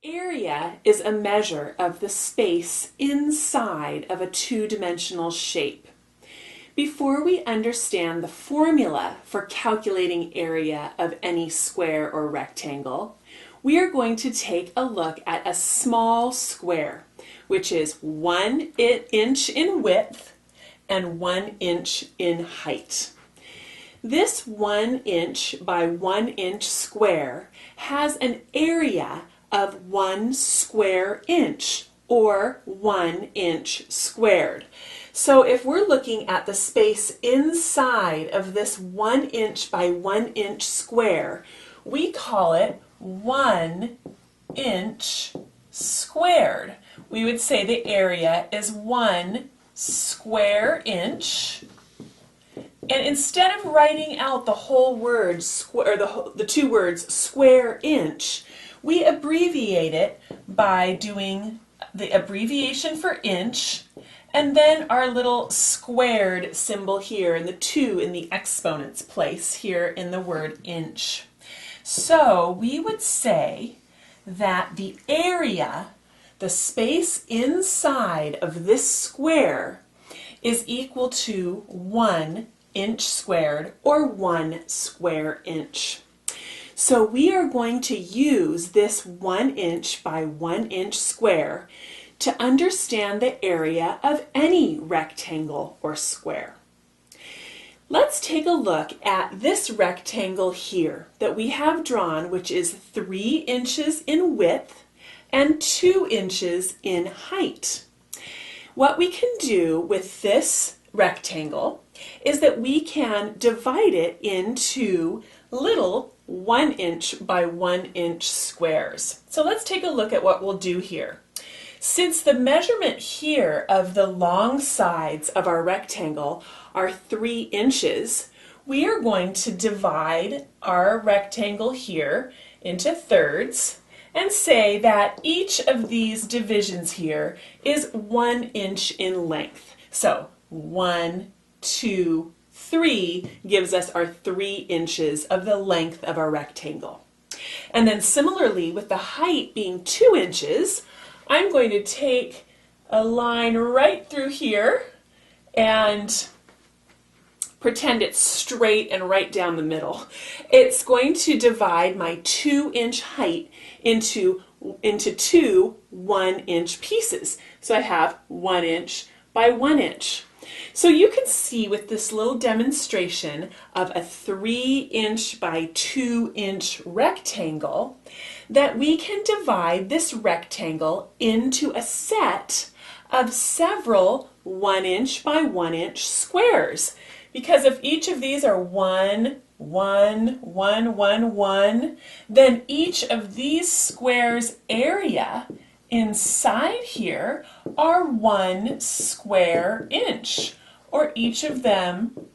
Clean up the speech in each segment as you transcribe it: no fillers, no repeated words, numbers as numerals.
Area is a measure of the space inside of a two-dimensional shape. Before we understand the formula for calculating area of any square or rectangle, we are going to take a look at a small square, which is 1 inch in width and 1 inch in height. This 1 inch by 1 inch square has an area of 1 square inch, or 1 inch squared. So if we're looking at the space inside of this 1 inch by 1 inch square, we call it 1 inch squared. We would say the area is 1 square inch. And instead of writing out the whole word, or the two words square inch, we abbreviate it by doing the abbreviation for inch and then our little squared symbol here and the 2 in the exponent's place here in the word inch. So we would say that the area, the space inside of this square, is equal to 1 inch squared, or 1 square inch. So we are going to use this 1 inch by 1 inch square to understand the area of any rectangle or square. Let's take a look at this rectangle here that we have drawn, which is 3 inches in width and 2 inches in height. What we can do with this rectangle is that we can divide it into little 1 inch by 1 inch squares. So let's take a look at what we'll do here. Since the measurement here of the long sides of our rectangle are 3 inches, we are going to divide our rectangle here into thirds and say that each of these divisions here is 1 inch in length. So 1, 2, 3 gives us our 3 inches of the length of our rectangle. And then similarly, with the height being 2 inches, I'm going to take a line right through here and pretend it's straight and right down the middle. It's going to divide my 2 inch height into two 1 inch pieces. So I have 1 inch by 1 inch. So you can see with this little demonstration of a 3 inch by 2 inch rectangle that we can divide this rectangle into a set of several 1 inch by 1 inch squares. Because if each of these are 1, 1, 1, 1, 1, then each of these squares' area inside here are 1 square inch, or each of them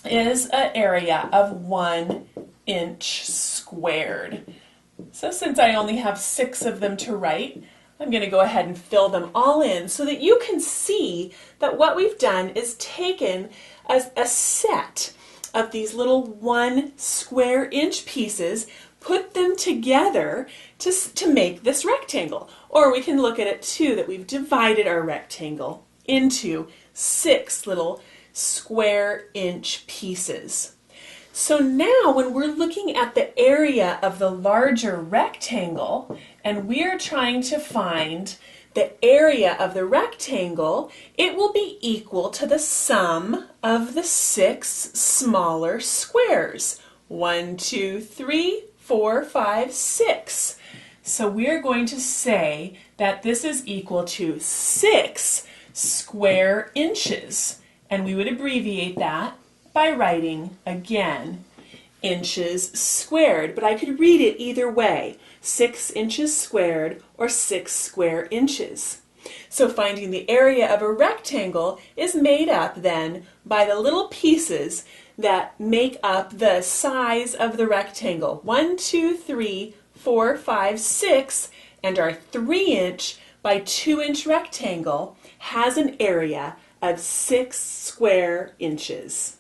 is an area of 1 inch squared. So since I only have 6 of them to write, I'm going to go ahead and fill them all in so that you can see that what we've done is taken a set of these little 1 square inch pieces, put them together to make this rectangle. Or we can look at it too that we've divided our rectangle into 6 little square inch pieces. So now when we're looking at the area of the larger rectangle and we're trying to find the area of the rectangle, it will be equal to the sum of the 6 smaller squares. 1, 2, 3, 4, 5, 6. So we're going to say that this is equal to 6 square inches. And we would abbreviate that by writing, again, inches squared. But I could read it either way, 6 inches squared or 6 square inches. So finding the area of a rectangle is made up then by the little pieces that make up the size of the rectangle. 1, 2, 3, 4, 5, 6, and our 3 inch by 2 inch rectangle has an area of 6 square inches.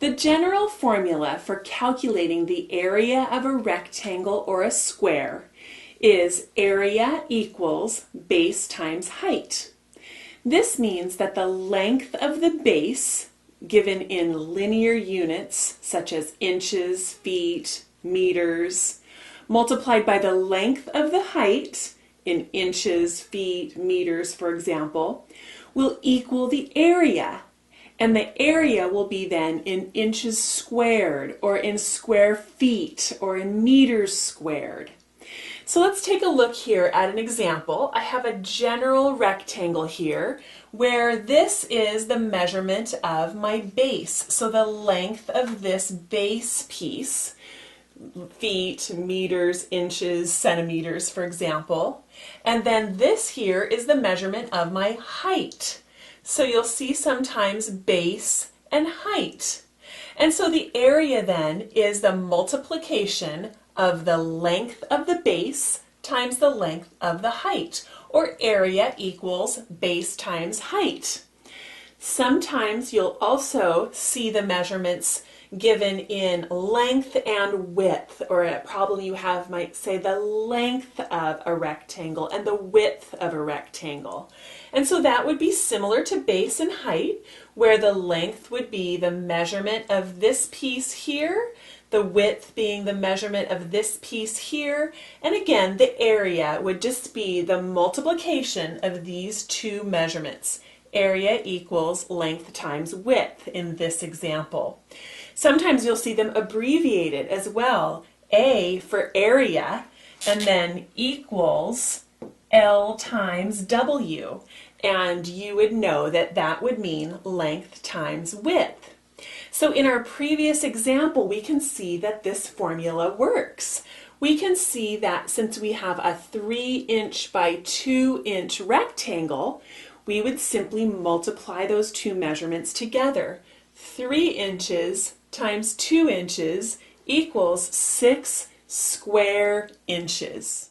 The general formula for calculating the area of a rectangle or a square is area equals base times height. This means that the length of the base, given in linear units such as inches, feet, meters, multiplied by the length of the height, in inches, feet, meters, for example, will equal the area. And the area will be then in inches squared, or in square feet, or in meters squared. So let's take a look here at an example. I have a general rectangle here where this is the measurement of my base. So the length of this base piece, feet, meters, inches, centimeters, for example. And then this here is the measurement of my height. So you'll see sometimes base and height. And so the area then is the multiplication of the length of the base times the length of the height, or area equals base times height. Sometimes you'll also see the measurements given in length and width, or a problem you have might say the length of a rectangle and the width of a rectangle. And so that would be similar to base and height, where the length would be the measurement of this piece here, the width being the measurement of this piece here, and again the area would just be the multiplication of these two measurements. Area equals length times width in this example. Sometimes you'll see them abbreviated as well. A for area, and then equals L times W. And you would know that that would mean length times width. So in our previous example, we can see that this formula works. We can see that since we have a 3" by 2" rectangle, we would simply multiply those two measurements together. 3 inches times 2 inches equals 6 square inches.